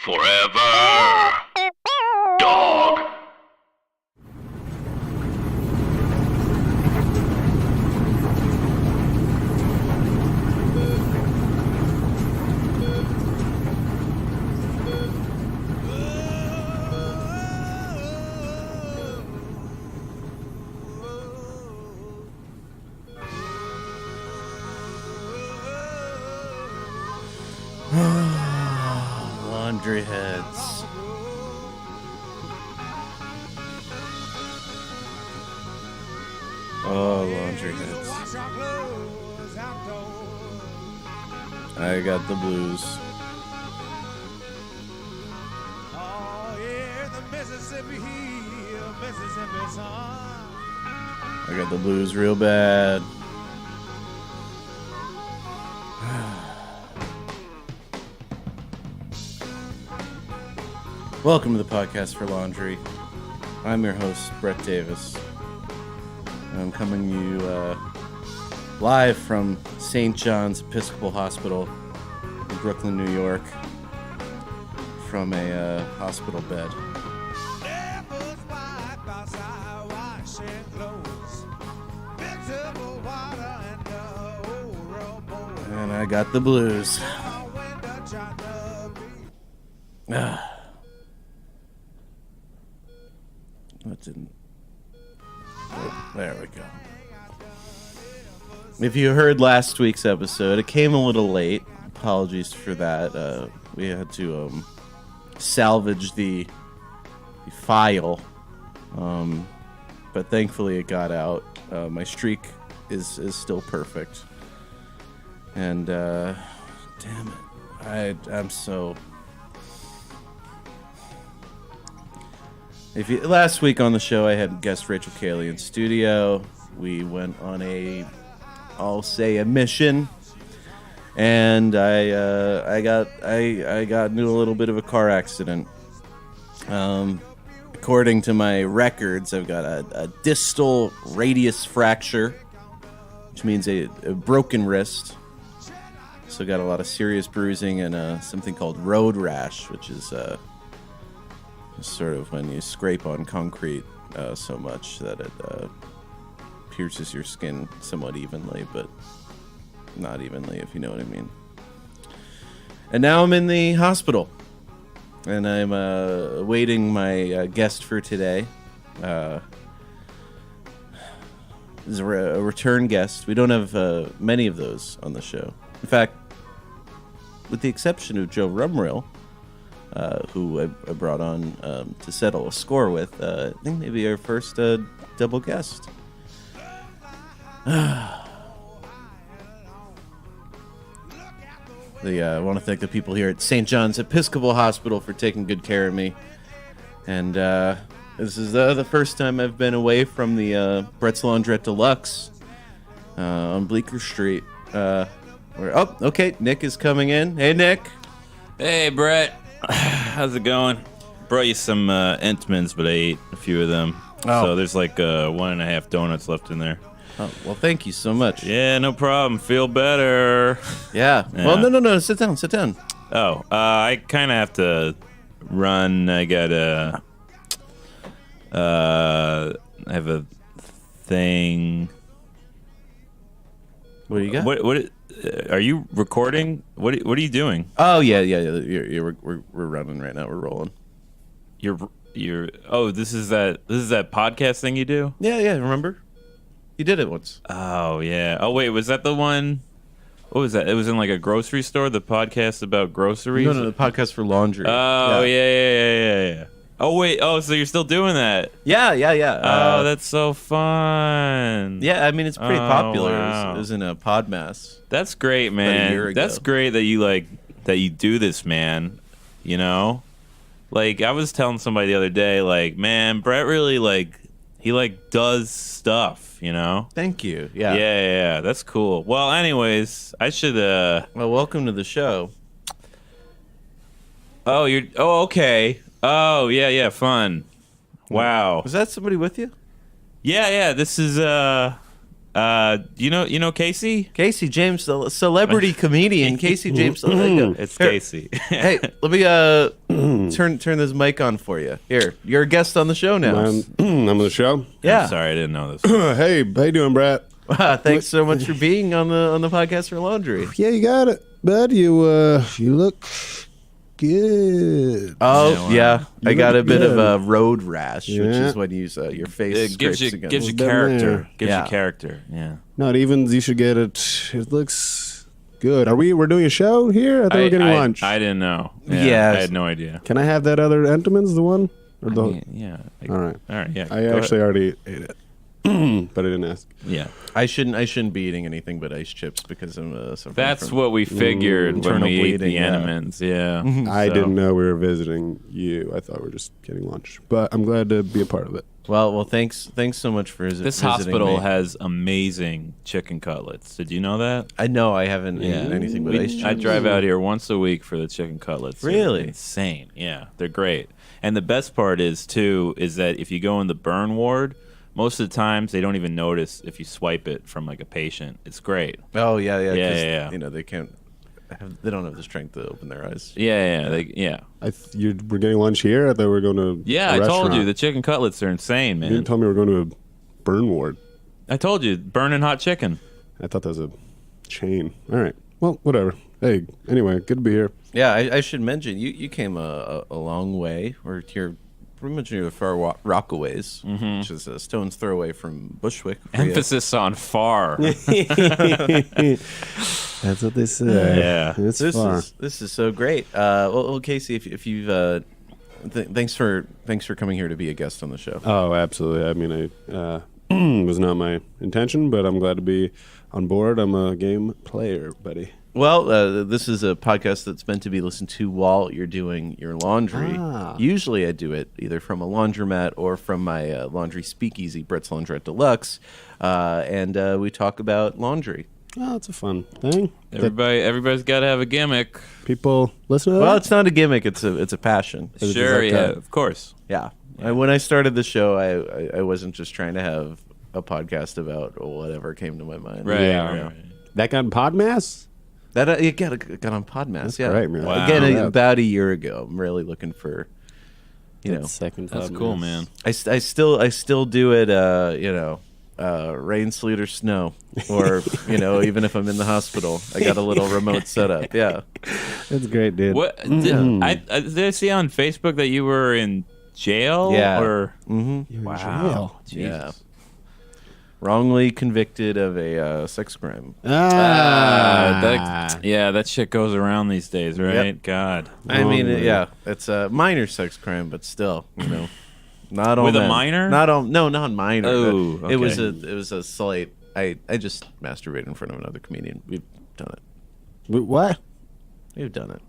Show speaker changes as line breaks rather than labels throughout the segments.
Forever. Dog.
Laundry heads. Oh, laundry heads. I got the blues. I got the blues real bad. Welcome to the podcast for laundry. I'm your host, Brett Davis. I'm coming to you live from St. John's Episcopal Hospital in Brooklyn, New York, from a hospital bed. And I got the blues. That didn't. Oh, there we go. If you heard last week's episode, it came a little late. Apologies for that. We had to salvage the file, but thankfully it got out. My streak is still perfect, and damn it, I'm so. Last week on the show, I had guest Rachel Cayley in studio. We went on I'll say a mission, and I got into a little bit of a car accident. According to my records, I've got a distal radius fracture, which means a broken wrist. So got a lot of serious bruising and something called road rash, which is sort of when you scrape on concrete so much that it pierces your skin somewhat evenly, but not evenly, if you know what I mean. And now I'm in the hospital, and I'm awaiting my guest for today. This is a return guest. We don't have many of those on the show. In fact, with the exception of Joe Rumrill, who I brought on to settle a score with. I think maybe our first double guest. I want to thank the people here at St. John's Episcopal Hospital for taking good care of me. And this is the first time I've been away from the Brett's Laundrette Deluxe on Bleecker Street. Okay, Nick is coming in. Hey, Nick.
Hey, Brett. How's it going? Brought you some Entmans, but I ate a few of them. Oh. So there's like 1.5 donuts left in there.
Oh, well, thank you so much.
Yeah, no problem. Feel better.
Yeah. Well, no. Sit down.
Oh, I kind of have to run. I gotta. I have a thing.
What do you got?
What are you recording? What are you doing?
Oh yeah. We're running right now. We're rolling.
You're. Oh, this is that podcast thing you do?
Yeah. Remember? You did it once.
Oh yeah. Oh wait, was that the one? What was that? It was in like a grocery store. The podcast about groceries.
No, the podcast for laundry.
Oh yeah. Oh wait. Oh, so you're still doing that?
Yeah.
Oh, that's so fun.
Yeah, I mean it's pretty popular.
Wow.
It was in a Podmass.
That's great, man.
About a year ago.
That's great that you do this, man. You know, like I was telling somebody the other day, like, man, Brett really he does stuff. You know.
Thank you. Yeah.
Yeah. That's cool. Well, anyways, I should.
Well, welcome to the show.
Oh, okay. Oh, yeah, fun. Wow.
Was that somebody with you?
Yeah, this is You know Casey?
Casey James, the celebrity comedian. Casey James. Salengo.
It's
Here.
Casey.
Hey, let me turn this mic on for you. Here, you're a guest on the show now.
I'm on the show.
Yeah.
I'm sorry, I didn't know this.
Hey, how you doing, Brett?
Thanks so much for being on the podcast for laundry.
Yeah, you got it, bud. You look good.
Oh yeah, I got a bit
good.
of a road rash, which
Yeah.
is when you your face
It gives
scrapes
you
against-
gives you
Been
character.
there.
Gives
Yeah.
you character. Yeah.
Not even. You should get it. It looks good. We're doing a show here? I thought we were getting lunch.
I didn't know.
Yeah.
I had no idea.
Can I have that other Entenmann's, the one? Or the,
Yeah.
all right.
All right. Yeah.
I
go
actually
ahead.
already ate it, but I didn't ask.
Yeah.
I shouldn't be eating anything but ice chips because I'm suffering
That's
from
what we figured when
internal
we ate
bleeding,
the
yeah.
Entenmann's. Yeah.
I
So-
didn't know we were visiting you. I thought we were just getting lunch, but I'm glad to be a part of it.
Well, thanks so much for
This
visiting
hospital
me.
has amazing chicken cutlets. Did you know that?
I know I haven't eaten anything but ice chips.
I drive out here once a week for the chicken cutlets. They're
Really?
insane. Yeah, they're great. And the best part is that if you go in the burn ward, most of the times they don't even notice if you swipe it from like a patient. It's great.
Oh yeah. 'Cause,
Yeah.
You know they they don't have the strength to open their eyes.
Yeah.
We're getting lunch here. I thought we were going to.
Yeah,
a
I told
restaurant.
you the chicken cutlets are insane,
You
man.
didn't tell me we were going to a burn ward.
I told you, burning hot chicken.
I thought that was a chain. All right. Well, whatever. Hey, anyway, good to be here.
Yeah, I should mention you came a long way, or you're pretty much near the far Rockaways, which is a stone's throw away from Bushwick.
Emphasis on far.
That's what they say.
Yeah.
It's
This
far.
is so great. Well, Casey, if you've thanks for coming here to be a guest on the show.
Oh, absolutely. I mean, I was not my intention, but I'm glad to be on board. I'm a game player, buddy.
Well, this is a podcast that's meant to be listened to while you're doing your laundry.
Ah.
Usually I do it either from a laundromat or from my laundry speakeasy, Brett's Laundrette Deluxe, and we talk about laundry.
Oh, it's a fun thing.
Everybody's got to have a gimmick.
People listen to that.
Well, it's not a gimmick; it's a passion.
Sure, yeah, of course.
Yeah. When I started the show, I wasn't just trying to have a podcast about whatever came to my mind.
Right,
Yeah.
right.
That got Podmass?
That it got on Podmass.
That's
yeah,
great, man.
Wow.
Again,
Yeah.
about a year ago. I'm really looking for,
Second
That's
Podmass.
cool, man.
I still do it. Rain, sleet, or snow, or even if I'm in the hospital, I got a little remote setup. Yeah.
That's great, dude.
What did I see on Facebook that you were in jail?
Yeah.
Or
You're in
wow,
jail.
Yeah.
Jesus.
Wrongly convicted of a sex crime.
That shit goes around these days, right?
Yep.
God,
I mean,
Wrongly.
yeah, it's a minor sex crime, but still, not all
With a
men.
minor?
Not minor.
Oh,
but it was
okay.
a slight. I just masturbated in front of another comedian. We've done it.
What?
We've done it.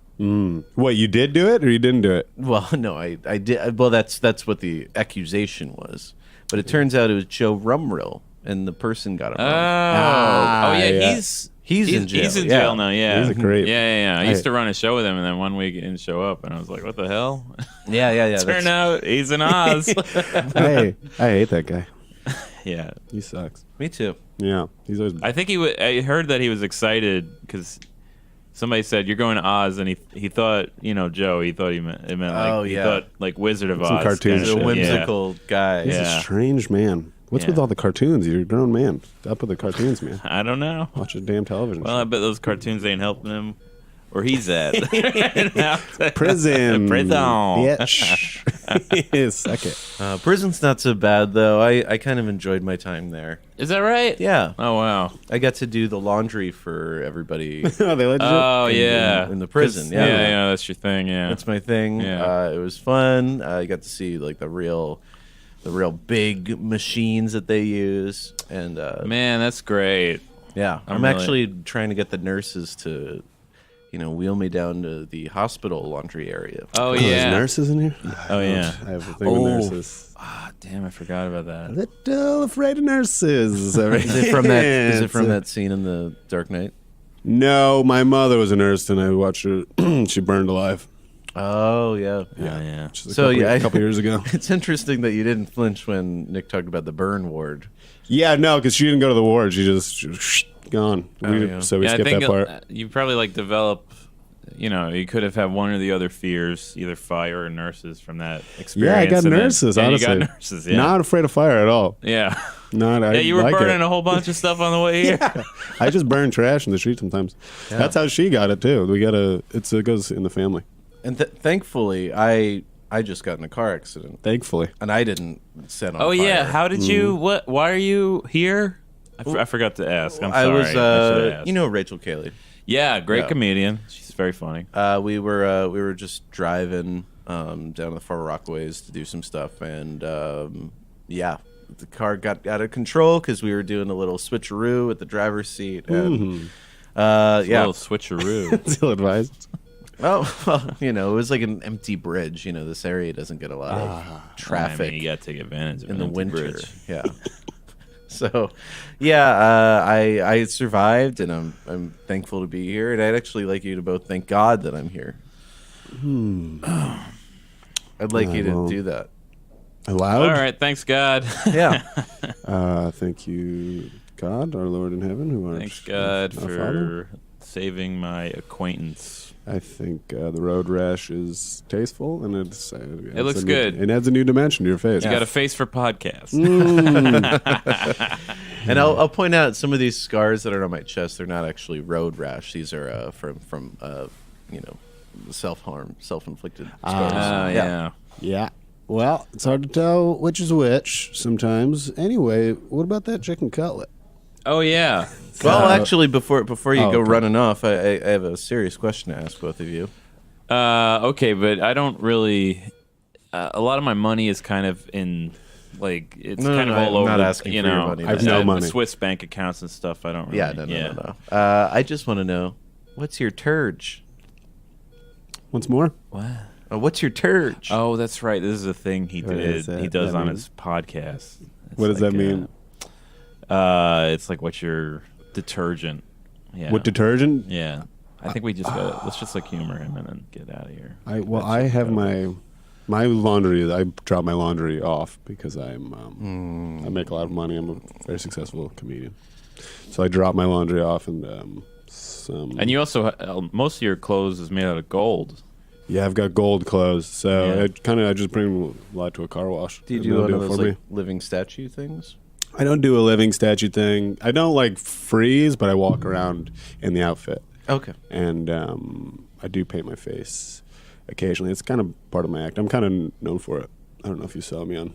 What, you did do it or you didn't do it?
Well, no, I did. Well, that's what the accusation was, but it turns out it was Joe Rumrill, and the person got it wrong.
yeah.
He's
in jail.
He's in
Yeah.
jail now. Yeah,
He's a great-
Yeah. I used to run a show with him, and then one week he didn't show up, and I was like, "What the hell?"
Yeah.
Turn out he's in Oz.
Hey, I hate that guy.
Yeah,
He sucks.
Me too.
Yeah, he's always.
I think I heard that he was excited because somebody said you're going to Oz, and he thought Joe. He thought it meant like
Oh,
he
yeah.
thought like Wizard of
Some
Oz.
cartoon
kind
He's
of
a
shit.
shit.
whimsical guy.
He's
Yeah.
a strange man. What's with
Yeah.
all the cartoons? You're a grown man. Up with the cartoons, man.
I don't know.
Watch a damn television
Well, I bet those cartoons ain't helping him where he's at.
show. Prison.
Prison.
Bitch. Suck it.
Prison's not so bad though. I kind of enjoyed my time there.
Is that right?
Yeah,
Oh wow.
I got to do the laundry for everybody
Oh, they let you.
Oh yeah.
in the prison.
'Cause-
Yeah.
yeah, that's your thing. Yeah.
That's my thing.
Yeah.
It was fun. I got to see like the real big machines that they use, and
Man, that's great.
yeah, I'm
really-
actually trying to get the nurses to, wheel me down to the hospital laundry area.
Oh
There's
yeah.
nurses in here.
Oh yeah.
I have a thing with nurses.
Ah, damn, I forgot about that.
Little afraid of nurses.
Is it from that? Is it from that scene in The Dark Knight?
No, my mother was a nurse, and I watched her. She burned alive.
Oh yeah.
Yeah.
Which is
So,
a couple years ago.
It's interesting that you didn't flinch when Nick talked about the burn ward.
Yeah, no, because she didn't go to the ward. She just gone. So we
I
skipped
think
that part.
you probably like develop. You could have had one or the other fears, either fire or nurses, from that experience.
Yeah, I got
and then-
nurses.
yeah,
Honestly,
you got nurses. Yeah,
not afraid of fire at all.
yeah.
Not.
Yeah, you were
like
burning
it.
a whole bunch of stuff on the way here.
I just burn trash in the street sometimes. That's how she got it too. It goes in the family.
And thankfully, I just got in a car accident,
Thankfully,
and I didn't set on
Oh
fire.
yeah, how did you? What? Why are you here? I forgot to ask. I'm sorry.
I was,
I should've asked.
Rachel Cayley.
Yeah, great
Yeah.
comedian. She's very funny.
We were just driving down the Far Rockaways to do some stuff, and the car got out of control because we were doing a little switcheroo at the driver's seat, and
A little switcheroo.
still advised.
well, it was like an empty bridge. This area doesn't get a lot of traffic
I mean, you got to take advantage of
in
an
the
empty
winter.
bridge.
Yeah. So, I survived, and I'm thankful to be here. And I'd actually like you to both thank God that I'm here. I'd like you to
well,
do that.
Allowed.
All right, thanks God.
Yeah.
Thank you, God, our Lord in heaven, who art
Thanks God
our Father.
for saving my acquaintance.
I think the road rash is tasteful, and it
looks good.
It adds a new dimension to your face.
You got a face for podcasts.
And I'll point out some of these scars that are on my chest. They're not actually road rash. These are from self-harm, self-inflicted scars.
Yeah.
Yeah. Well, it's hard to tell which is which sometimes. Anyway, what about that chicken cutlet?
Oh yeah.
Well, actually, before you go
okay.
running off, I have a serious question to ask both of you.
Okay, but I don't really. A lot of my money is kind of in, like, it's
No,
kind
no,
of all
I'm
over.
not asking
you
for your
know,
money.
I have no
the
money.
Swiss bank accounts and stuff. I don't. Really,
Yeah, no. I just want to know, what's your turge?
Once more?
What?
What's your turge?
Oh, that's right. This is a thing he
What
did.
is that?
He does
That
on
means-
his podcast. It's
What does that
like,
mean?
It's like what's your detergent? Yeah.
What detergent?
Yeah. I think we just got. Let's just like humor him and then get out of here.
I have my laundry. I drop my laundry off because I make a lot of money. I'm a very successful comedian, so I drop my laundry off and some.
And you also most of your clothes is made out of gold.
Yeah, I've got gold clothes, so
Yeah.
I just bring a lot to a car wash.
Do you
and
do
they'll
one of
it
those
for
like
me.
living statue things?
I don't do a living statue thing. I don't like freeze, but I walk around in the outfit,
Okay.
and I do paint my face occasionally. It's kind of part of my act. I'm kind of known for it. I don't know if you saw me on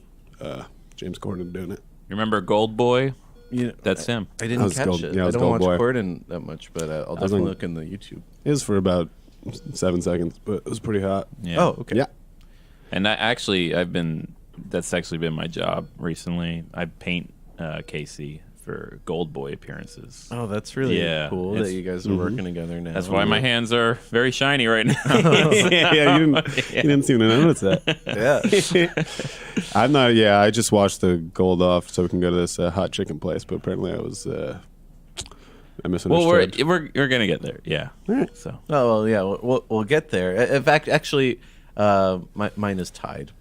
James Corden doing it.
You remember Gold Boy?
You know,
That's him.
I
I
didn't
was
catch
Gold-
it.
yeah, I
I
was
don't
Gold
watch
Boy.
Corden that much, but I'll
was
definitely
on-
look in the YouTube.
It was for about 7 seconds, but it was pretty hot.
Yeah.
Oh, okay.
Yeah.
And that's actually been my job recently. I paint Casey for Gold Boy appearances.
Oh, that's really
Yeah,
cool that
it's-
you guys are working together now.
That's why my hands are very shiny right now.
yeah, you didn't seem to notice that.
Yeah.
I'm not. Yeah, I just washed the gold off so we can go to this hot chicken place. But apparently, I misunderstood.
Well, we're gonna get there. Yeah.
All right.
So
Oh, well, yeah. We'll get there. In fact, actually, mine is tied.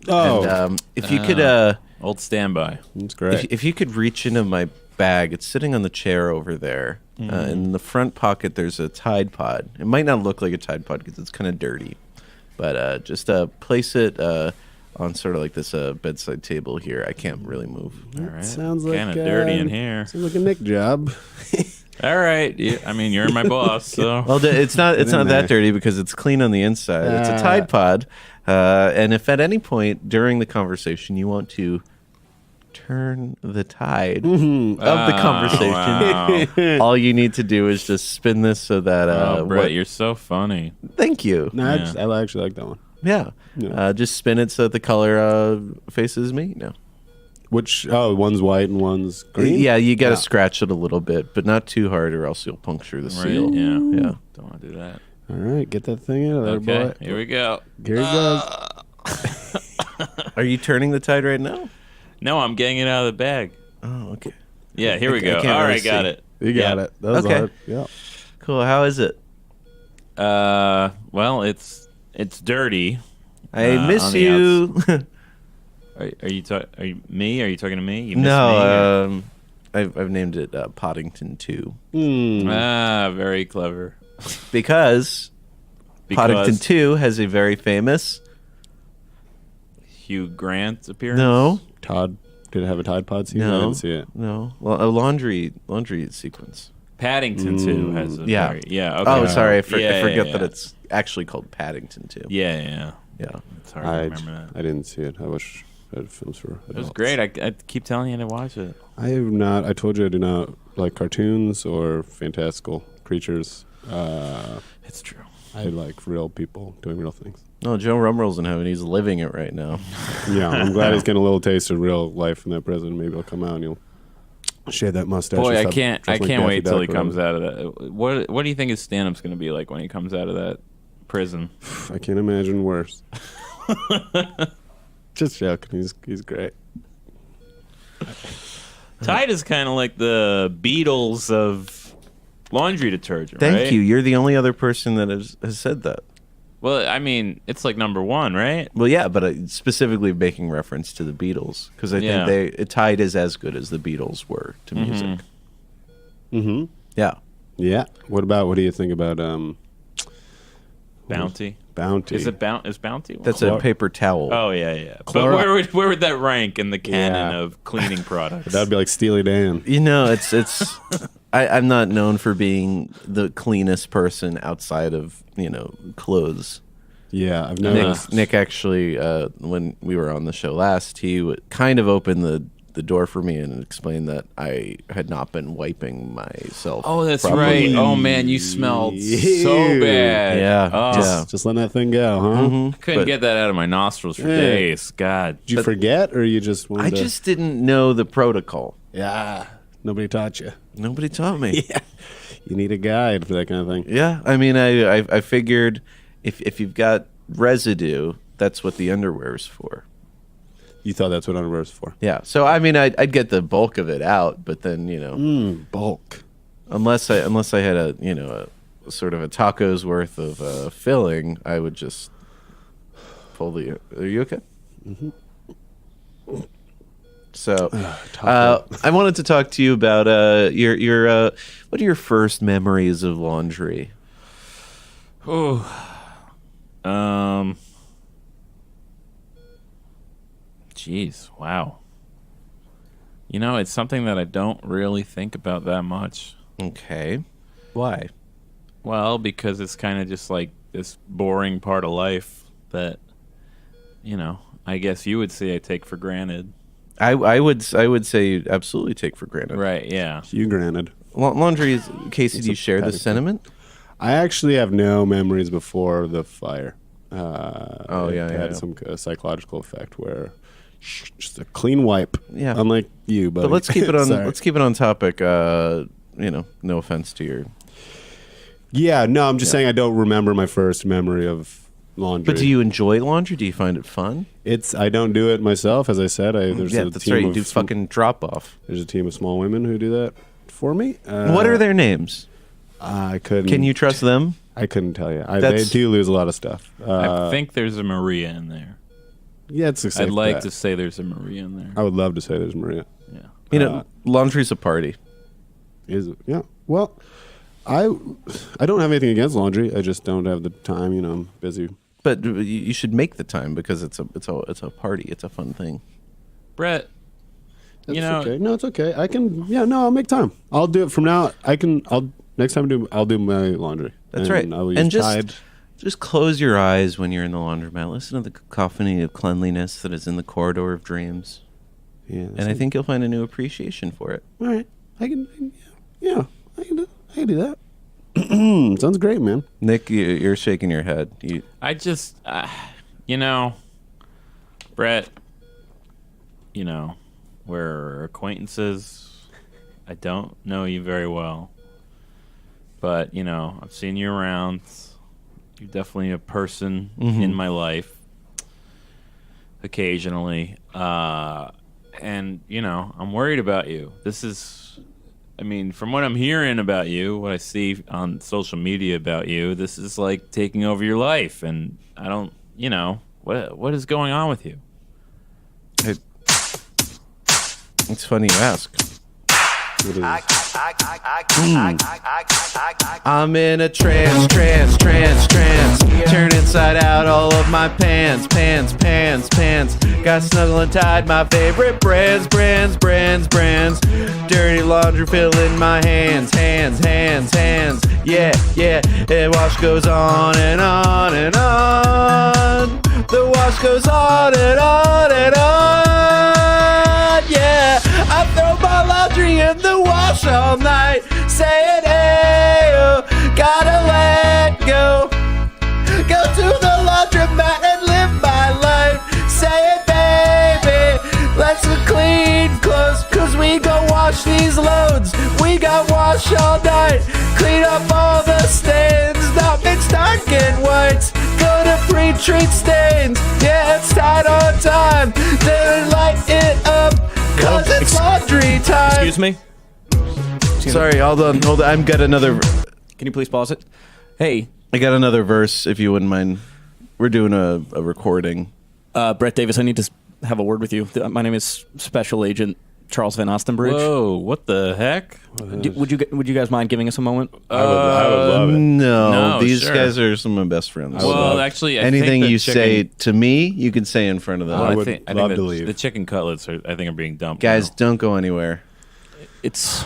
Oh,
And, if you could,
old standby.
that's great.
if you could reach into my bag, it's sitting on the chair over there. In the front pocket, there's a Tide Pod. It might not look like a Tide Pod because it's kind of dirty, but just place it on sort of like this bedside table here. I can't really move.
All right.
Sounds like
kind of dirty in here.
Sounds like a Nick job.
All right. I mean, you're my boss, so.
Well, it's not
in
that
there.
dirty because it's clean on the inside. It's a Tide Pod, and if at any point during the conversation you want to turn the tide of the conversation,
Wow.
all you need to do is just spin this so that.
Oh, Brett, you're so funny.
Thank you.
No,
Yeah.
I actually like that one.
Yeah.
Yeah.
Just spin it so that the color faces me. No.
Which one's white and one's green.
Yeah, you got to
Yeah.
scratch it a little bit, but not too hard, or else you'll puncture the
Right?
seal.
Yeah.
Yeah.
Don't want to do that.
All right, get that thing out of there,
Okay.
boy.
Here we go.
Here it goes.
Are you turning the tide right now?
No, I'm getting it out of the bag.
Oh, okay.
Yeah. Here we
I
go.
can't
All
really
right, got
see.
it.
You got
Yeah.
it. That was
Okay.
hard. Yeah.
Cool. How is it?
Well, it's It's dirty.
I miss
on the
you.
Are you me? Are you talking to me? You miss me?
No, I've named it Poddington 2
Very clever.
because Poddington 2 has a very famous.
Hugh Grant appearance.
No,
Todd, did it have a Tide Pod scene? I
no,
didn't see it.
no. Well, a laundry sequence.
Paddington 2 has a
Yeah.
very, yeah. Okay.
Oh, sorry, I
Yeah,
forget
yeah,
that
yeah.
it's actually called Paddington 2.
Yeah.
Yeah.
It's hard to remember that.
I didn't see it. I wish I had films for adults.
It was great. I keep telling you to watch it.
I have not. I told you I do not like cartoons or fantastical creatures.
It's true.
I like real people doing real things.
No, Joe Rumroll's in heaven. He's living it right now.
Yeah, I'm glad he's getting a little taste of real life in that prison. Maybe he'll come out and you'll shave that mustache.
Boy,
and
I
stop
can't
dressing like
wait
Daffy
till he
Duck or
comes out of that. What do you think his stand-up's going to be like when he comes out of that prison?
whatever. I can't imagine worse. Just joking. He's great.
Tide is kind of like the Beatles of laundry detergent,
Thank
right?
you. You're the only other person that has said that.
Well, I mean, it's like number one, right?
Well, yeah, but specifically making reference to the Beatles because I think Tide is as good as the Beatles were to music.
Mm-hmm.
Yeah.
Yeah. What do you think about
Bounty.
Bounty?
Is Bounty one?
That's a paper towel.
Oh, yeah.
Chloro-
But where would that rank in the canon
Yeah.
of cleaning products?
That would be like Steely Dan.
You know, it's I'm not known for being the cleanest person outside of, clothes.
Yeah, I've noticed.
Nick actually, when we were on the show last, he kind of opened the door for me and explained that I had not been wiping myself.
Oh, that's
properly.
right. Oh, man, you smelled so
Ew.
bad.
Yeah.
Oh,
Just letting that thing go, huh?
I couldn't
But-
get that out of my nostrils for
Yeah.
days. God.
Did you forget, or you just wanted
I
to...
just didn't know the protocol.
Yeah, nobody taught you.
Nobody taught me.
Yeah, you need a guide for that kind of thing.
Yeah, I mean, I figured if you've got residue, that's what the underwear is for.
You thought that's what underwear was for?
Yeah, so I mean, I'd get the bulk of it out, but then
Bulk.
unless I had a sort of a taco's worth of filling, I would just pull the. Are you okay? Mm-hmm. So, I wanted to talk to you about your what are your first memories of laundry?
Jeez, wow. It's something that I don't really think about that much.
Okay, why?
Well, because it's kind of just like this boring part of life that, I guess you would say I take for granted.
I would say you absolutely take for granted.
Right, yeah.
You granted.
Laundry is. Casey,
It's
do you
a
share this
petty
sentiment?
I actually have no memories before the fire.
Yeah,
it had some psychological effect where just a clean wipe.
Yeah.
Unlike you, buddy.
But let's keep it on.
Sorry.
Let's keep it on topic. No offense to your.
Yeah, no, I'm just saying I don't remember my first memory of laundry.
But do you enjoy laundry? Do you find it fun?
I don't do it myself, as I said. There's
Yeah,
a
that's
team
right. You
of
do fucking drop off.
There's a team of small women who do that for me.
What are their names?
I couldn't.
Can you trust them?
I couldn't tell you. They
That's-
do lose a lot of stuff.
I think there's a Maria in there.
Yeah, it's a safe
I'd like
bet.
to say there's a Maria in there.
I would love to say there's Maria.
Yeah.
Laundry's a party.
Is it? Yeah. Well, I don't have anything against laundry. I just don't have the time. I'm busy.
But you should make the time because it's a party. It's a fun thing.
Brett,
That's
You know-
okay. No, it's okay. I can. Yeah, no, I'll make time. I'll do it from now. I'll next time I'll do my laundry.
That's
And
right.
I will use
And
Tide.
just close your eyes when you're in the laundromat. Listen to the cacophony of cleanliness that is in the corridor of dreams.
Yeah.
And I think you'll find a new appreciation for it.
All right. I can. Yeah. I can do that. Sounds great, man.
Nick, you're shaking your head.
I just, Brett, we're acquaintances. I don't know you very well. But, I've seen you around. You're definitely a person in my life. Occasionally. And, I'm worried about you. This is I mean, from what I'm hearing about you, what I see on social media about you, this is like taking over your life, and I don't, what is going on with you?
It's funny you ask.
It is.
I'm in a trance. Turn inside out all of my pants. Got snuggle and tied my favorite brands. Dirty laundry filling my hands. Yeah. The wash goes on and on and on. The wash goes on and on and on. Yeah, I throw my laundry in the wash all night, saying, hey, oh, gotta let go. Go to the laundromat and live my life, saying, baby, let's clean clothes, cause we go wash these loads. We got wash all night, clean up all the stains, not mix dark and whites, go to pre-treat stains. Yeah, it's tight on time, then light it up, cause it's laundry time.
Excuse me?
Sorry, hold on. I've got another.
Can you please pause it? Hey,
I got another verse, if you wouldn't mind. We're doing a recording.
Brett Davis, I need to have a word with you. My name is Special Agent Charles Van Ostenbridge.
Whoa, what the heck?
Would you guys mind giving us a moment?
I would love it.
No, these
sure.
guys are some of my best friends.
Well, actually, I
anything
think the
you say
chicken-
to me, you can say in front of them.
I would
I think
love
the,
to leave.
The chicken cutlets are being dumped.
Guys,
now.
don't go anywhere.
It's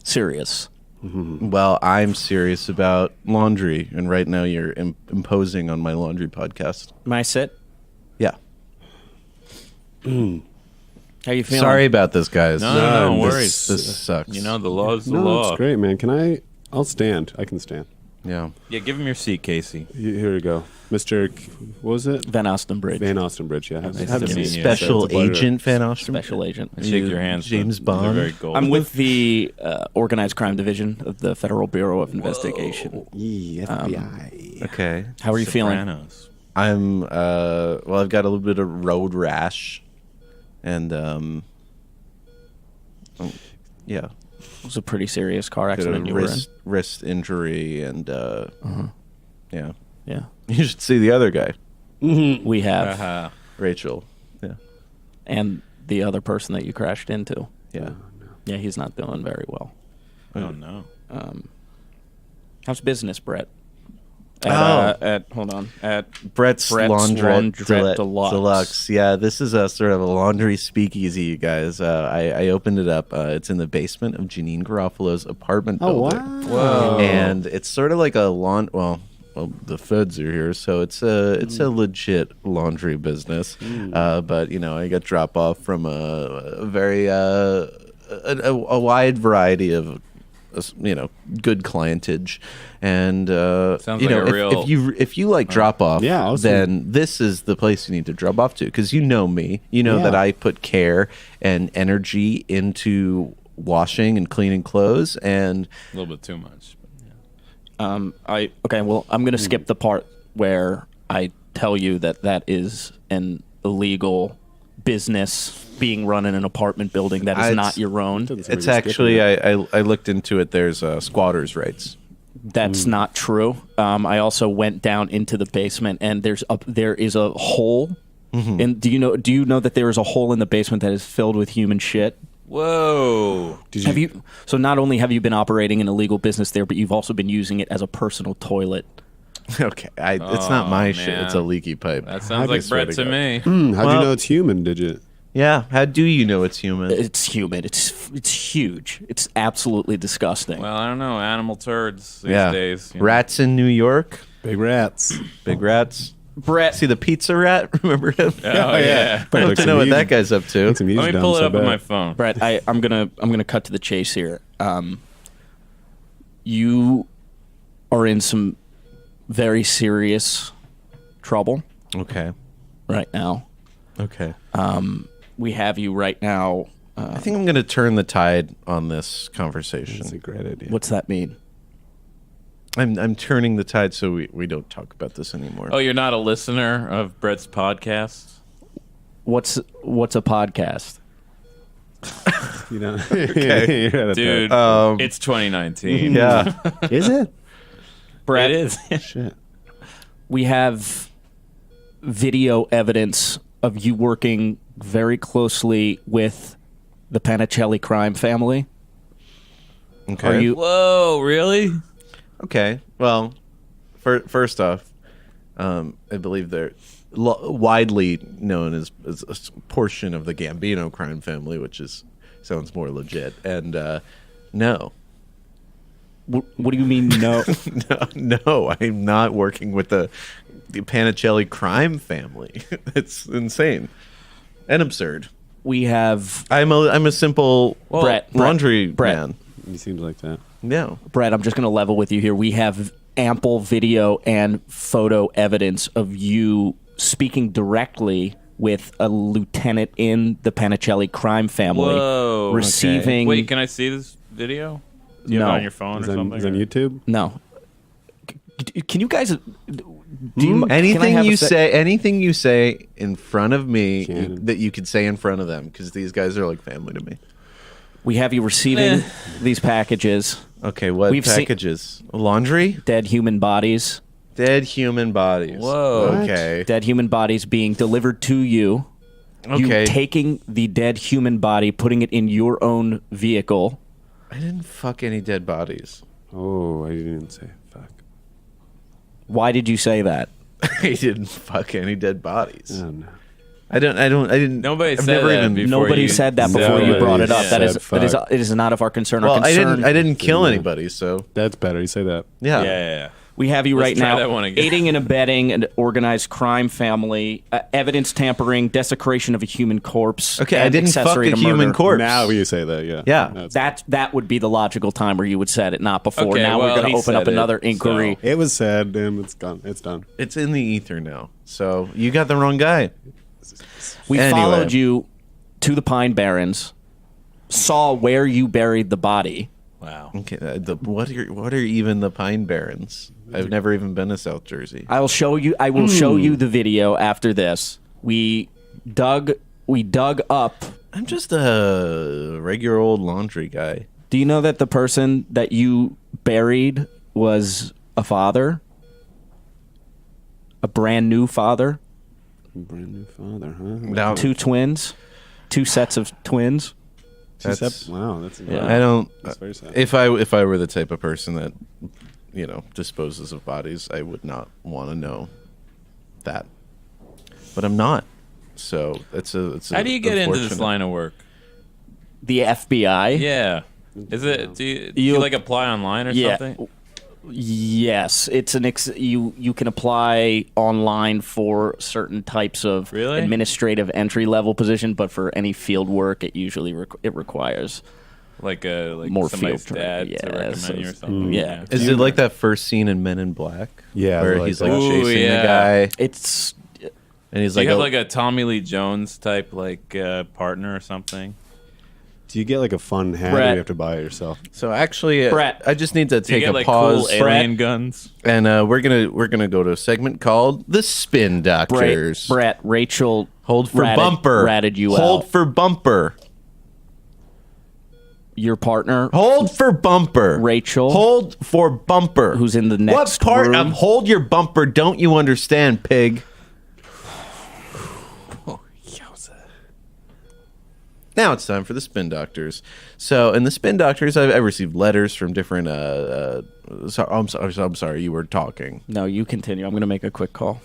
serious.
Well, I'm serious about laundry, and right now you're imposing on my laundry podcast.
May I sit?
Yeah.
How you feeling?
Sorry about this, guys.
No
this-
worries.
This sucks.
The law is the
No,
law.
it's great, man. I'll stand. I can stand.
Yeah.
Yeah, give him your seat, Casey.
Here we go. Mr. What was it?
Van Ostenbridge.
Van Ostenbridge, yeah.
Nice
Have a
to meet
seat.
you.
Special
It's a pleasure.
Agent Van Osten.
Special Agent.
I shake your hands.
James
They're
Bond.
very golden.
I'm with the Organized Crime Division of the Federal Bureau of Investigation.
Yeah, FBI.
Okay.
How are you feeling?
Sopranos.
I'm well, I've got a little bit of road rash, and yeah,
It was a pretty serious car
got a
accident you were in.
wrist injury, and yeah,
Yeah.
you should see the other guy,
We have.
Uh-huh.
Rachel. Yeah,
And the other person that you crashed into.
yeah.
Yeah, he's not doing very well.
Oh no.
How's business, Brett? Hold on. At
Brett's
Brett's
Laundrette
Deluxe.
Deluxe. Yeah, this is a sort of a laundry speakeasy, you guys. I opened it up. It's in the basement of Janine Garofalo's apartment building.
Whoa.
And it's sort of like a well, the feds are here, so it's a legit laundry business. But I got drop off from a very a wide variety of good clientage, and
Sounds like a real-
if you like drop off,
Yeah, awesome.
then this is the place you need to drop off to, because you know me, that I put care and energy into washing and cleaning clothes, and
A little bit too much.
Well, I'm going to skip the part where I tell you that is an illegal business being run in an apartment building that is
It's-
not your own.
it's actually I looked into it. There's squatters' rights.
That's not true. I also went down into the basement, and there is a hole. And do you know that there is a hole in the basement that is filled with human shit?
Whoa.
Have you? So not only have you been operating an illegal business there, but you've also been using it as a personal toilet.
Okay, it's not my shit. It's a
man.
leaky pipe.
That sounds like
swear
Brett
to
to
God.
me.
How'd
Well-
you know it's human, did you?
Yeah, how do you know it's human?
It's human. It's huge. It's absolutely disgusting.
Well, I don't know. Animal turds these
yeah,
days.
rats in New York,
Big rats.
big rats.
Brett,
See the pizza rat? Remember him?
Oh, yeah.
I don't know what that guy's up to.
Let me pull it up on my phone.
Brett, I'm gonna cut to the chase here. You are in some very serious trouble
Okay.
right now.
Okay.
We have you right now.
I think I'm going to turn the tide on this conversation.
That's a great idea.
What's that mean?
I'm turning the tide so we don't talk about this anymore.
Oh, you're not a listener of Brett's podcast?
What's a podcast?
You know, You're at a
Dude,
Um,
it's 2019.
Yeah.
Is it?
Brett,
It is.
Shit.
we have video evidence of you working very closely with the Panicelli crime family.
Okay.
Are you?
Whoa, really?
Okay. Well, first off, I believe they're widely known as a portion of the Gambino crime family, which sounds more legit. And no.
What do you mean? No.
No, I'm not working with the Panicelli crime family. It's insane and absurd.
We have
I'm a simple
Brett,
laundry
Brett.
man.
He seems like that.
No.
Brett. I'm just going to level with you here. We have ample video and photo evidence of you speaking directly with a lieutenant in the Panicelli crime family.
Whoa.
Receiving.
Wait, can I see this video? Do you have
No.
it on your phone
Is
or
on,
something?
is on YouTube?
No. Can you guys? Do you, can I
Anything
have a
you
sec-
say, anything you say in front of me
Shannon.
that you could say in front of them, because these guys are like family to me.
We have you receiving these packages,
Okay, what
We've seen-
packages? Laundry?
dead human bodies,
Dead human bodies.
Whoa.
Okay.
dead human bodies being delivered to you.
Okay.
You taking the dead human body, putting it in your own vehicle.
I didn't fuck any dead bodies.
Oh, I didn't say fuck.
Why did you say that?
I didn't fuck any dead bodies.
Oh, no.
I didn't.
Nobody
I've
said
never
that
even.
before.
Nobody
you
said that
said
before you
it.
brought it up.
Yeah.
That is,
Said
it
fuck.
is not of our concern.
Well,
our
I
concern.
didn't kill
Yeah.
anybody, so
That's better. You say that.
yeah.
Yeah.
We have you
Let's
right
try
now
that one again.
aiding and abetting an organized crime family, evidence tampering, desecration of a human corpse.
Okay, I
and
didn't fuck
accessory
a
to
human
murder.
corpse.
Now you say that, yeah.
Yeah.
That's-
That would be the logical time where you would said it, not before.
Okay,
now
well,
we're going
he
to open
said
up
it,
another inquiry.
so-
It was sad, damn. It's gone. It's done.
It's in the ether now. So you got the wrong guy.
We
Anyway.
followed you to the Pine Barrens, saw where you buried the body.
Wow.
Okay. What are even the Pine Barrens? I've never even been to South Jersey.
I will show you. I will show you the video after this. We dug up.
I'm just a regular old laundry guy.
Do you know that the person that you buried was a father? A brand new father?
Brand new father, huh?
Now,
Two twins? Two sets of twins?
that's-
Wow, that's
I don't.
That's very sad.
If I were the type of person that disposes of bodies, I would not want to know that. But I'm not. So it's a.
How do you get into this
unfortunate-
line of work?
The FBI?
Yeah. Is it? Do you like apply online or
Yeah.
something?
Yes, it's you can apply online for certain types of
Really?
administrative entry level position, but for any field work, it usually it requires
Like
more
somebody's
field
dad
training.
to
Yeah,
recommend you or
so-
something.
yeah.
Is it like that first scene in Men in Black?
Yeah,
where
like
he's
that.
like
Ooh,
chasing
yeah.
the guy,
It's
and he's
Do you
like,
have like a Tommy Lee Jones type partner or something?
Do you get like a fun hat or
Brett.
you have to buy it yourself?
So actually,
Brett.
I just need to
Do you
take
get
a
like
pause,
cool alien guns?
and we're gonna go to a segment called the Spin Doctors.
Brett, Rachel
Hold for
ratted,
bumper.
ratted you
Hold
out.
for bumper.
Your partner,
Hold for bumper.
Rachel,
Hold for bumper.
who's in the next
What part
room.
of hold your bumper don't you understand, pig? Now it's time for the Spin Doctors. So, in the Spin Doctors, I've received letters from different. I'm sorry, you were talking.
No, you continue. I'm going to make a quick call.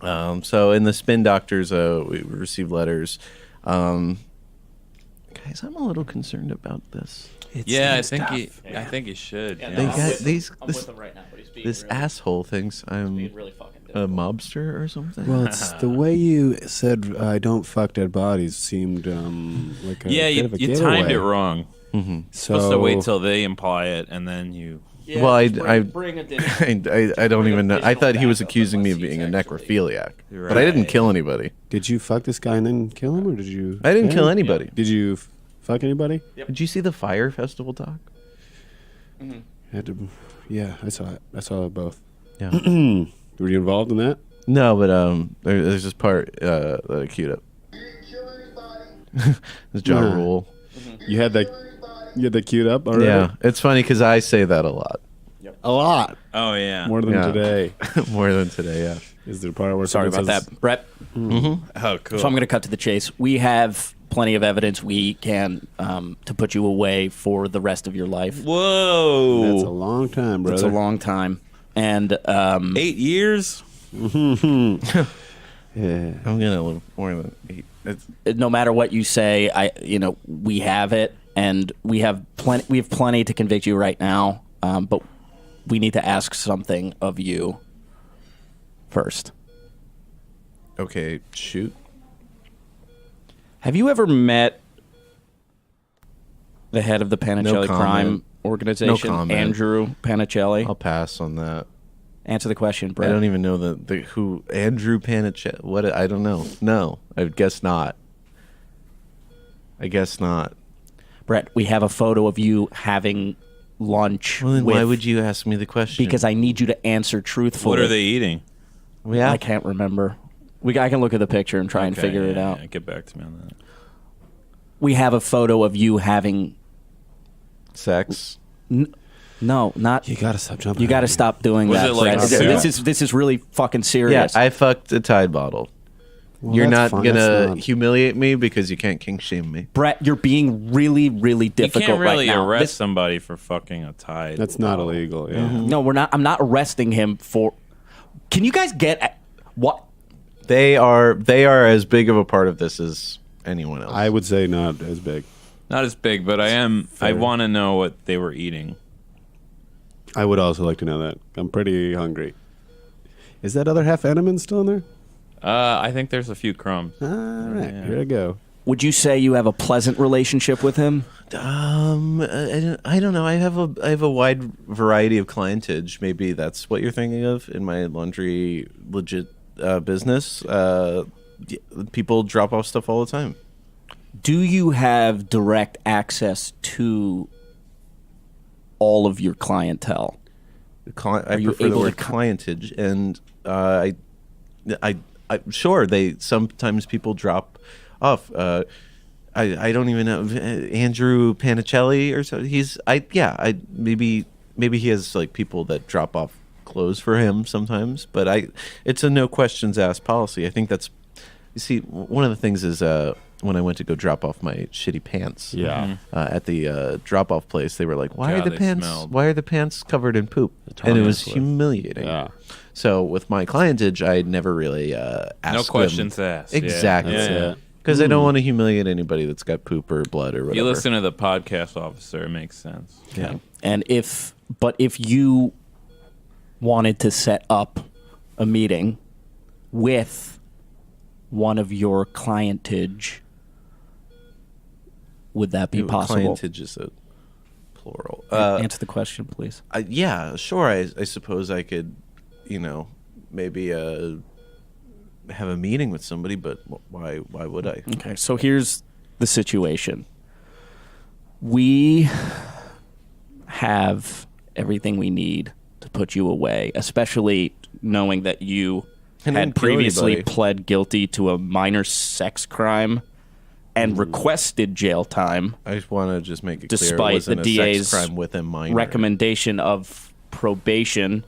So, in the Spin Doctors, we received letters. Guys, I'm a little concerned about this.
Yeah, I think you should. you
They
know?
got these. This,
him right now, but he's being
this asshole thinks I'm
really fucking
a mobster or something.
Well, it's the way you said I don't fuck dead bodies seemed like a
Yeah,
bit
you,
of a
you timed
giveaway.
it wrong.
So
Supposed to wait till they imply it and then you.
Well, I don't even know. I thought he was accusing me of being a necrophiliac, but I didn't kill anybody.
did you fuck this guy and then kill him, or did you?
I didn't kill anybody.
Did you fuck anybody?
Did you see the Fire Festival talk?
Had to, yeah, I saw it. I saw it both.
Yeah.
Were you involved in that?
No, but there's this part that I queued up. It's John
Yeah.
Rule.
You had that queued up already?
Yeah, it's funny because I say that a lot.
A lot.
Oh yeah.
More than
Yeah.
today.
More than today, yeah.
Is there a part where
Sorry
someone
about
says,
that, Brett.
Oh cool.
So I'm going to cut to the chase. We have plenty of evidence we can to put you away for the rest of your life.
Whoa.
That's a long time, brother.
It's a long time, and
8 years.
Yeah.
I'm getting a little more than 8.
no matter what you say, we have it, and we have plenty to convict you right now. But we need to ask something of you first.
Okay, shoot.
Have you ever met the head of the Panicelli
comment.
crime organization,
comment.
Andrew Panicelli?
I'll pass on that.
Answer the question,
I
Brett.
don't even know who Andrew Panichet. What? I don't know. No, I guess not. I guess not.
Brett, we have a photo of you having lunch.
Well, then
with,
why would you ask me the question?
Because I need you to answer truthfully.
What are they eating?
yeah.
I can't remember. I can look at the picture and try and
Okay,
figure it
yeah,
out.
yeah, get back to me on that.
We have a photo of you having.
sex.
No, not.
You gotta stop jumping.
You got to stop doing
Was
that.
it like
Brett.
soup?
This is really fucking
Yeah,
serious.
I fucked a Tide bottle.
Well,
You're
that's
not
fine.
gonna
That's not-
humiliate me because you can't kink shame me.
Brett, you're being really, really
You
difficult
can't really
right now.
arrest somebody for fucking a Tide.
That's not illegal. Yeah.
No, we're not. I'm not arresting him for. Can you guys get what?
They are as big of a part of this as anyone else.
I would say not as big.
Not as big, but I want to know what they were eating.
I would also like to know that. I'm pretty hungry. Is that other half Eneman still in there?
I think there's a few crumbs.
All right, here I go.
Would you say you have a pleasant relationship with him?
I don't know. I have a wide variety of clientage. Maybe that's what you're thinking of in my laundry legit business. People drop off stuff all the time.
Do you have direct access to all of your clientele?
I
you
prefer the
able to
word clientage, and I sure they sometimes people drop off. I don't even know Andrew Panicelli or so. Maybe he has like people that drop off clothes for him sometimes, but it's a no questions asked policy. I think that's, you see, one of the things is when I went to go drop off my shitty pants, at the drop off place, they were like, "Why
God,
are the
they
pants?
smelled.
Why are the pants covered in poop?" And it was humiliating.
Yeah.
So with my clientage, I never really asked
No questions
them.
asked. Yeah.
Exactly.
Yeah.
Because I don't want to humiliate anybody that's got poop or blood or whatever.
You listen to the podcast officer, it makes sense.
Yeah.
And if you wanted to set up a meeting with one of your clientage, would that be possible?
Clientage is a plural.
Answer the question, please.
Yeah, sure. I suppose I could, maybe have a meeting with somebody, but why would I?
Okay, so here's the situation. We have everything we need to put you away, especially knowing that you
I didn't
had
kill
previously
anybody.
pled guilty to a minor sex crime and requested jail time.
I just want to just make it clear it
Despite
wasn't
the
a
DA's
sex crime with a minor.
recommendation of probation,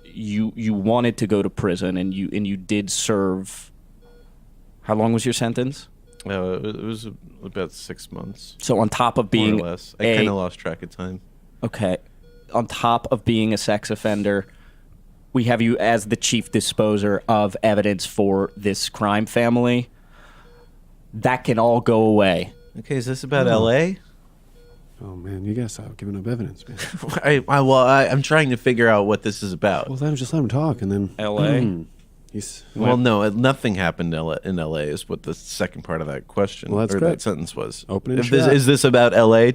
you wanted to go to prison, and you did serve. How long was your sentence?
It was about 6 months,
So on top of being
more or less. I kind of lost track of time.
okay, on top of being a sex offender, we have you as the chief disposer of evidence for this crime family. That can all go away.
Okay, is this about L.A.?
Oh man, you gotta stop giving up evidence, man.
I'm trying to figure out what this is about.
Well, then just let him talk, and then
LA?
Well, no, nothing happened in L.A. is what the second part of that question
Well, that's
or
correct.
that sentence was.
Open and
If this,
shut.
is this about L.A. ...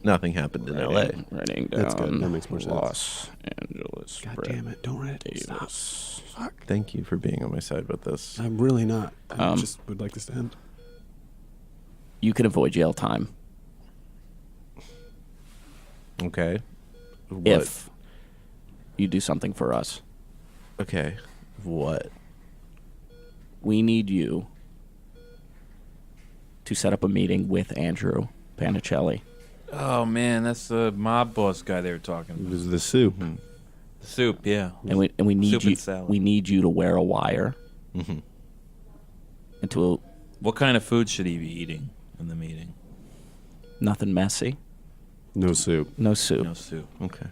Nothing happened in L.A.
Writing down.
That's good. That makes more sense.
Los Angeles.
God
Brett
damn it! Don't write it. Stop.
Davis.
Fuck.
Thank you for being on my side with this.
I'm really not. I just would like this to end.
You can avoid jail time
Okay. What?
if you do something for us.
Okay. What?
We need you to set up a meeting with Andrew Panicelli.
Oh man, that's the mob boss guy they were talking
It
about.
was the soup.
Soup, yeah.
And we need
Soup
you.
and salad.
We need you to wear a wire. And to
What kind of food should he be eating in the meeting?
nothing messy.
No soup.
No soup.
No soup.
Okay.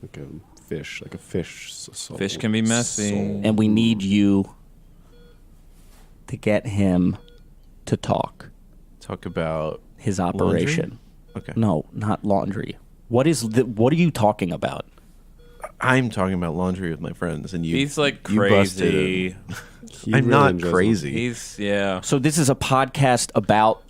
Like a fish. Like a fish.
Fish can be messy.
And we need you to get him to talk
Talk about
his operation.
Okay.
No, not laundry. What are you talking about?
I'm talking about laundry with my friends, and you.
He's like
you busted
crazy.
it.
He
I'm
really
not
enjoys
crazy.
He's yeah.
So this is a podcast about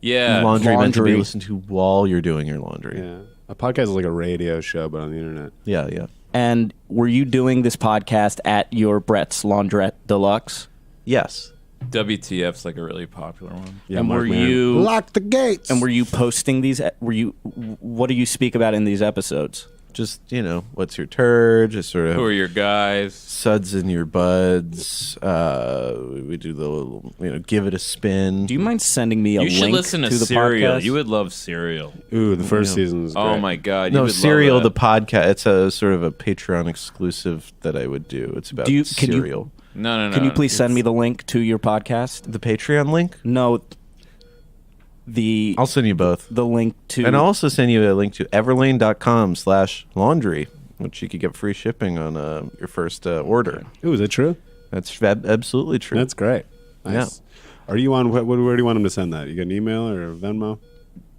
Yeah.
laundry meant to be
laundry.
listened to while you're doing your laundry.
Yeah. A podcast is like a radio show, but on the internet.
Yeah, yeah.
and were you doing this podcast at your Brett's Laundrette Deluxe?
Yes.
WTF's like a really popular one.
Yeah,
And
Mark
were
Maron.
you-
Lock the gates?
And were you posting these? What do you speak about in these episodes?
Just, what's your turd? Just sort
Who are
of
your guys?
suds in your buds. We do the little, give it a spin.
Do you mind sending me a
You
link
should listen to
the
Serial.
podcast?
You would love Serial.
Ooh, the first season is great.
Oh my god. You
No,
would love
Serial, the
that.
podcast. It's a sort of a Patreon exclusive that I would do. It's about
Can you-
Serial.
No.
Can you please send me the link to your podcast?
The Patreon link?
No, the
I'll send you both.
the link to
And I'll also send you a link to everlane.com/laundry, which you could get free shipping on your first order.
Ooh, is that true?
That's absolutely true.
That's great. Nice. Are you on? Where do you want him to send that? You got an email or Venmo?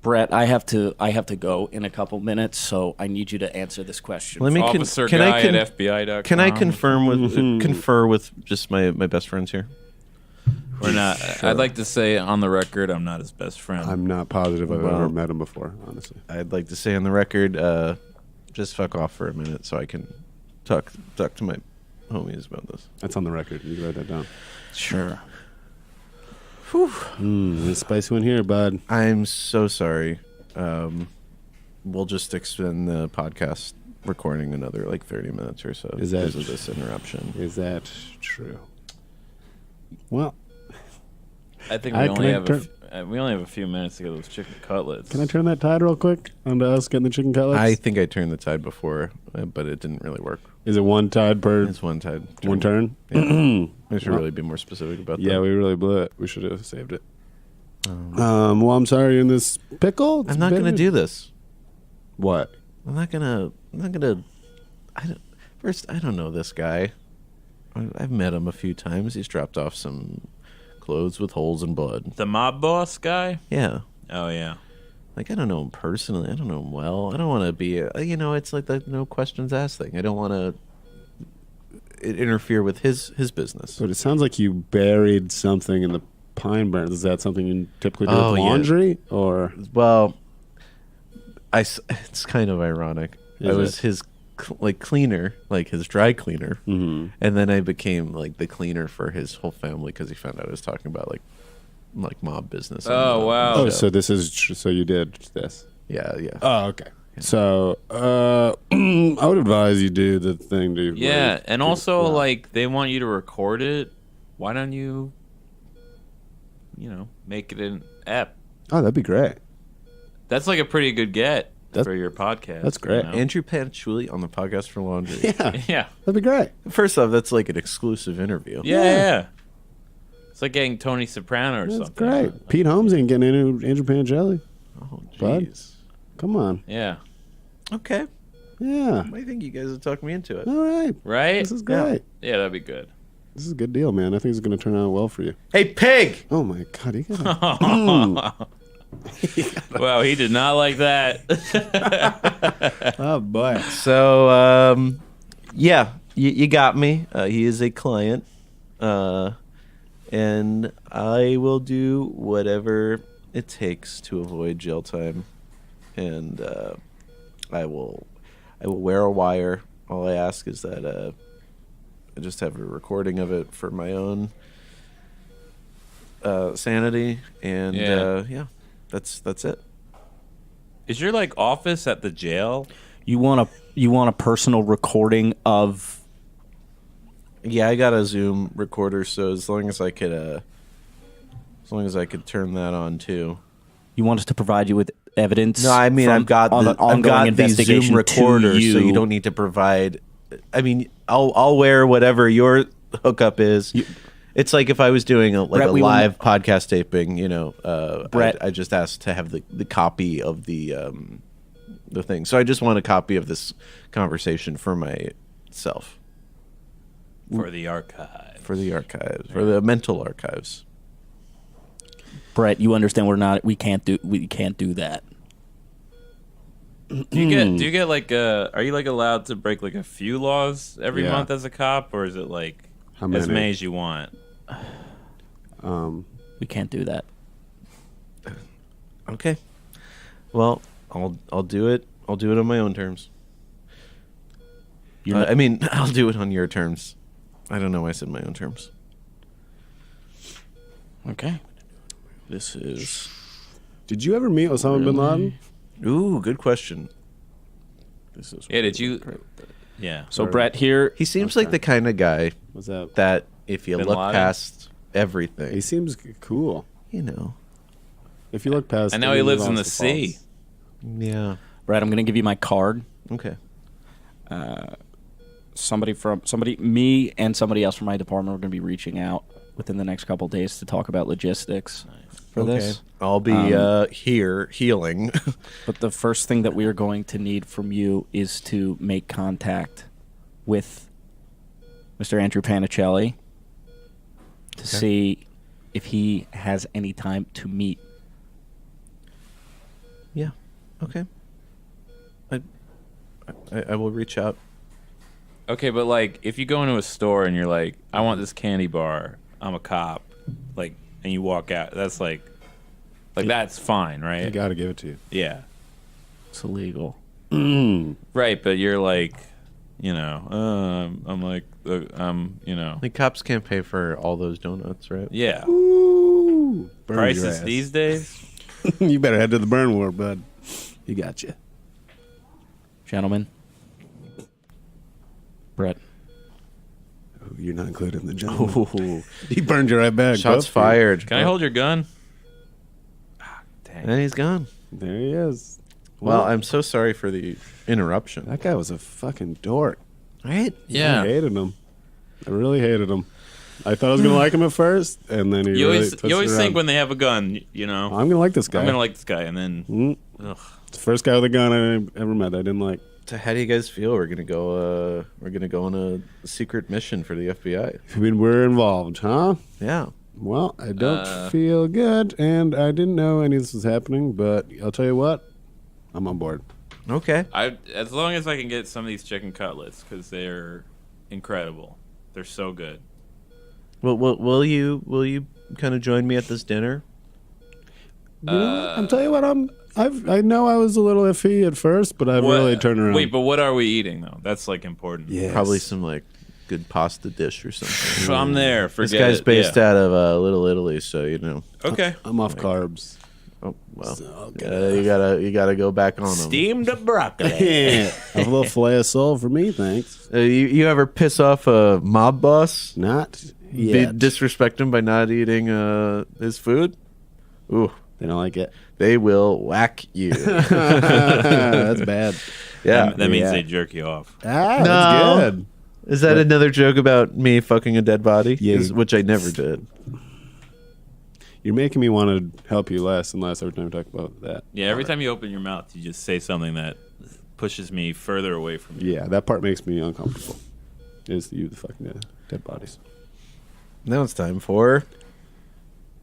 Brett. I have to go in a couple minutes, so I need you to answer this question.
Let me
Officer
can
guy
I con-
at FBI.com.
Can I confirm with confer with just my best friends here?
We're not. I'd like to say on the record, I'm not his best friend.
I'm not positive I've
Well-
ever met him before, honestly.
I'd like to say on the record, just fuck off for a minute so I can talk to my homies about this.
That's on the record. You can write that down.
Sure.
It's a spicy one here, bud.
I'm so sorry. We'll just extend the podcast recording another 30 minutes or so
Is that-
because of this interruption.
Is that true? Well,
I think
I-
we
can
only
I
have
turn-
we only have a few minutes to get those chicken cutlets.
can I turn that tide real quick onto us getting the chicken cutlets?
I think I turned the tide before, but it didn't really work.
Is it one tide per
It's one tide.
one turn?
Yeah. I should really be more specific about that.
Yeah, we really blew it. We should have saved it. Well, I'm sorry. In this pickle, It's
I'm not going to
bitter.
do this.
What?
I'm not gonna. First, I don't know this guy. I've met him a few times. He's dropped off some clothes with holes in blood.
The mob boss guy.
Yeah.
Oh yeah.
I don't know him personally. I don't know him well. I don't want to be, it's like the no questions asked thing. I don't want to interfere with his business.
But it sounds like you buried something in the pine barrens. Is that something you typically do
Oh,
with
yeah.
laundry? Or
Well, it's kind of ironic. I
Is
was
it?
his cleaner, his dry cleaner,
Mhm.
and then I became the cleaner for his whole family because he found out I was talking about mob business.
Oh, wow.
oh,
show.
so this is so you did this?
Yeah.
Oh, okay. So I would advise you do the thing.
Yeah, and also
yeah.
they want you to record it. Why don't you, make it an app?
Oh, that'd be great.
That's a pretty good get
That's-
for your podcast.
that's great.
Andrew Panchuli on the podcast for laundry.
Yeah,
Yeah.
that'd be great.
First off, that's an exclusive interview.
Yeah. It's like getting Tony Soprano or
That's
something.
great. Pete Holmes ain't getting Andrew Pangelli.
Oh,
Bud?
jeez.
Come on.
Yeah.
Okay.
Yeah.
I think you guys have talked me into it.
All right.
Right?
This is great.
Yeah, that'd be good.
This is a good deal, man. I think it's going to turn out well for you.
Hey, pig!
Oh my God, you gotta.
Wow, he did not like that.
Oh boy.
So, yeah, you got me. He is a client. And I will do whatever it takes to avoid jail time. And I will wear a wire. All I ask is that I just have a recording of it for my own sanity. And
Yeah.
that's it.
Is your office at the jail?
You want a personal recording of?
Yeah, I got a Zoom recorder, so as long as long as I could turn that on too.
You want us to provide you with evidence?
No, I mean
from
I've got
on
the
an ongoing investigation
Zoom recorder,
to you.
so you don't need to provide. I mean, I'll wear whatever your hookup is. It's like if I was doing a
Brett, we will
live podcast taping, you know.
Brett.
I just asked to have the copy of the thing. So I just want a copy of this conversation for myself,
For the archive.
for the archives, for the mental archives.
Brett, you understand we can't do that.
Do you get like are you like allowed to break like a few laws every
Yeah.
month as a cop, or is it like
How
as
many?
many as you want?
We can't do that.
Okay. Well, I'll do it. I'll do it on my own terms. I mean, I'll do it on your terms. I don't know why I said my own terms.
Okay.
This is.
Did you ever meet Osama bin Laden?
Ooh, good question.
This is
Yeah, did you? Yeah.
So Brett here.
He seems like the kind of guy
What's that?
that if you
Bin
look
Laden?
past everything,
He seems cool.
you know.
If you look past,
I know he
any
lives in the
lost
sea.
faults.
Yeah.
Brett, I'm going to give you my card.
Okay.
Me and somebody else from my department are going to be reaching out within the next couple days to talk about logistics for this.
I'll be here healing.
But the first thing that we are going to need from you is to make contact with Mr. Andrew Panicelli to see if he has any time to meet.
Yeah. Okay. I will reach out.
Okay, but like if you go into a store and you're like, I want this candy bar. I'm a cop. Like, and you walk out. That's like that's fine,
You
right?
got to give it to you.
Yeah.
It's illegal.
Right, but you're like, I'm like,
The cops can't pay for all those donuts, right?
yeah.
Ooh, burn your
Prices
ass.
these days.
You better head to the burn ward, bud. You got you.
Gentlemen. Brett.
Oh, you're not included in the gentleman. He burned your right back.
Shots
Both of you.
fired.
Can I hold your gun? Ah, dang.
And he's gone.
There he is.
Well, I'm so sorry for the interruption.
That guy was a fucking dork.
Right?
I hated him. I really hated him. I thought I was gonna like him at first, and then he
You
really
always
twisted
you always
around.
think when they have a gun,
I'm gonna like this guy.
I'm gonna like this guy, and then
Mm.
ugh.
It's the first guy with a gun I ever met. I didn't like.
So how do you guys feel? We're gonna go. We're gonna go on a secret mission for the FBI.
I mean, we're involved, huh?
Yeah.
Well, I don't feel good, and I didn't know any of this was happening. But I'll tell you what, I'm on board.
Okay.
As long as I can get some of these chicken cutlets because they're incredible. They're so good.
Well, will you kind of join me at this dinner?
You know what? I'm telling you what, I know I was a little iffy at first, but I've really turned around.
Wait, but what are we eating though? That's like important.
Yes.
Probably some like good pasta dish or something.
If I'm there.
This
Forget
guy's
it.
based
Yeah.
out of Little Italy, so you know.
Okay.
I'm off carbs.
Oh well,
So
you gotta go back on them.
Steamed broccoli.
Yeah, a little filet of soul for me, thanks.
You ever piss off a mob boss?
Not
Be
yet.
disrespect him by not eating his food? Ooh,
They don't like it.
they will whack you.
That's bad.
Yeah.
That means
Yeah.
they jerk you off.
Ah,
No.
that's good.
Is that another joke about me fucking a dead body?
Yeah.
Which I never did.
You're making me want to help you less and less every time we talk about that.
Yeah, every time you open your mouth, you just say something that pushes me further away from you.
Yeah, that part makes me uncomfortable. Is you the fucking dead bodies.
Now it's time for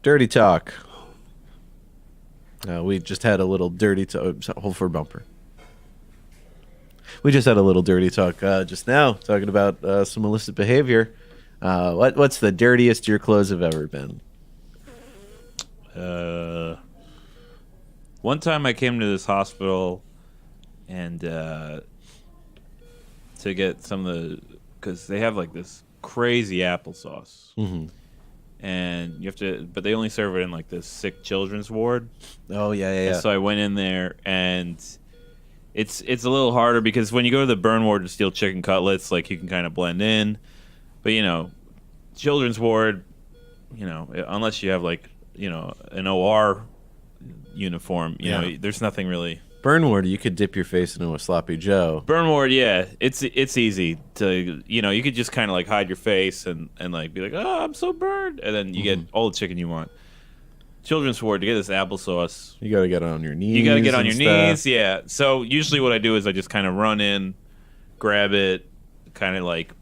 Dirty Talk. We just had a little dirty talk. Hold for a bumper. We just had a little dirty talk just now, talking about some illicit behavior. What's the dirtiest your clothes have ever been?
One time I came to this hospital and to get some of the, because they have like this crazy applesauce.
Mm-hmm.
And you have to, but they only serve it in like this sick children's ward.
Oh yeah,
And so I went in there, and it's a little harder because when you go to the burn ward to steal chicken cutlets, like you can kind of blend in, but children's ward, unless you have like an OR uniform. You know,
Yeah.
there's nothing really.
Burn ward, you could dip your face into a sloppy Joe.
Burn ward, yeah, it's easy to, you could just kind of like hide your face and like be like, oh, I'm so burned, and then you get all the chicken you want. Children's ward, to get this applesauce,
You got to get on your knees.
you got to get on
and
your
stuff.
knees, yeah. So usually what I do is I just kind of run in, grab it, kind of like,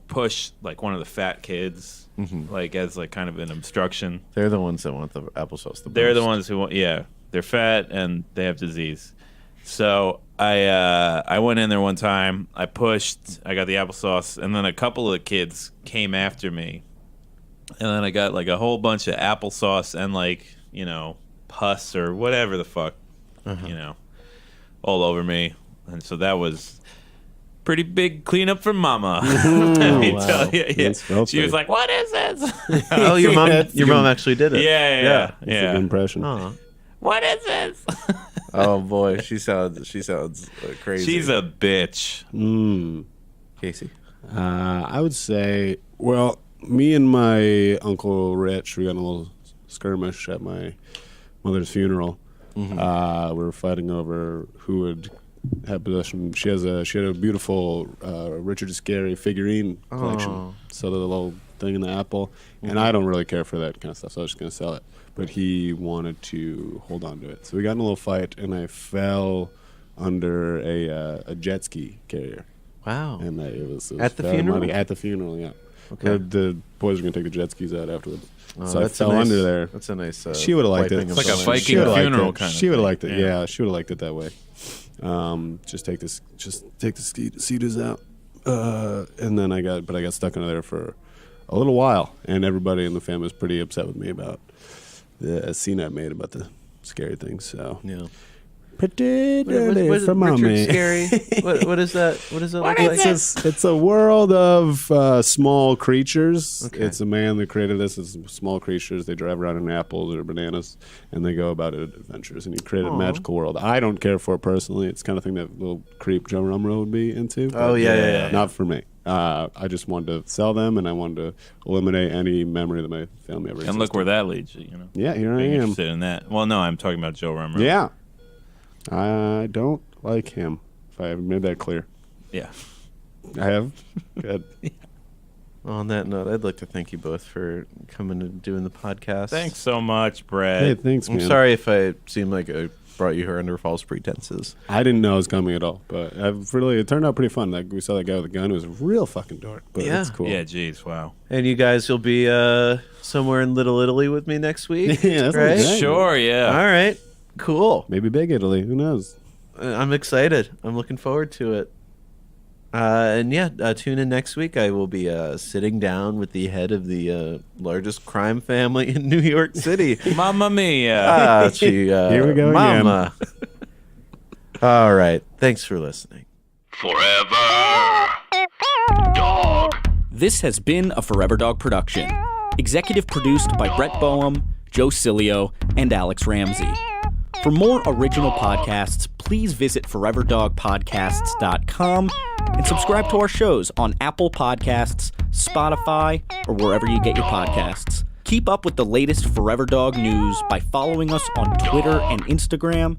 push like one of the fat kids, like as like kind of an obstruction.
They're the ones that want the applesauce the
They're the
most.
ones who want, yeah. They're fat and they have disease. So I went in there one time. I pushed. I got the applesauce, and then a couple of the kids came after me, and then I got like a whole bunch of applesauce and like pus or whatever the fuck, all over me, and so that was pretty big cleanup for Mama. Let me tell you. Yeah.
That's filthy.
She was like, "What is this?"
Oh, your mom actually did it.
yeah.
That's a good impression.
Oh.
What is this?
Oh boy, she sounds crazy.
She's a bitch.
Casey.
I would say, well, me and my Uncle Rich, we got in a little skirmish at my mother's funeral. We were fighting over who would have possession. She had a beautiful Richard Scarry figurine collection. So the little thing in the apple, and I don't really care for that kind of stuff, so I was just gonna sell it. But he wanted to hold on to it, so we got in a little fight, and I fell under a jet ski carrier.
Wow.
And it was
At the
fair
funeral?
money. At the funeral, yeah.
Okay.
The boys were going to take the jet skis out afterwards.
Oh,
so I
that's a
fell
nice-
under there.
That's a nice.
She would have liked it.
wiping of
It's like a
someone.
Viking
She would've liked
funeral
it.
kind of
She would have
thing.
liked it.
Yeah.
Yeah, she would have liked it that way. Just take the cedars out, and then I got stuck under there for a little while, and everybody in the family was pretty upset with me about the scene I made about the scary things. So
Yeah.
pretty
What
dirty
is
for mommy.
Richard Scary? what is that? What is it look like?
It's a world of small creatures.
Okay.
It's a man that created this. It's small creatures. They drive around in apples or bananas, and they go about adventures. And he created a magical world. I don't care for it personally. It's the kind of thing that little creep Joe Rumrow would be into.
Oh,
but
yeah.
Not for me. I just wanted to sell them, and I wanted to eliminate any memory that my family ever.
And look where that leads you.
Yeah, here I
Being
am.
interested in that. Well, no, I'm talking about Joe Rumrow.
Yeah, I don't like him. If I haven't made that clear,
Yeah.
I have. Good.
On that note, I'd like to thank you both for coming and doing the podcast.
Thanks so much, Brett.
Hey, thanks,
I'm
man.
sorry if I seem like I brought you here under false pretenses.
I didn't know it was coming at all, but it turned out pretty fun. Like, we saw that guy with a gun who was a real fucking dork, but
Yeah.
it's cool.
Yeah, geez, wow.
And you guys will be somewhere in Little Italy with me next week.
Yeah, that's
right?
great.
Sure, yeah.
All right. Cool.
Maybe Big Italy. Who knows?
I'm excited. I'm looking forward to it. Tune in next week. I will be sitting down with the head of the largest crime family in New York City.
Mamma mia.
Here
we go
Mama. All right. Thanks for listening.
Forever. Dog.
This has been a Forever Dog production. Executive produced by Brett Boehm, Joe Cilio, and Alex Ramsey. For more original podcasts, please visit foreverdogpodcasts.com and subscribe to our shows on Apple Podcasts, Spotify, or wherever you get your podcasts. Keep up with the latest Forever Dog news by following us on Twitter and Instagram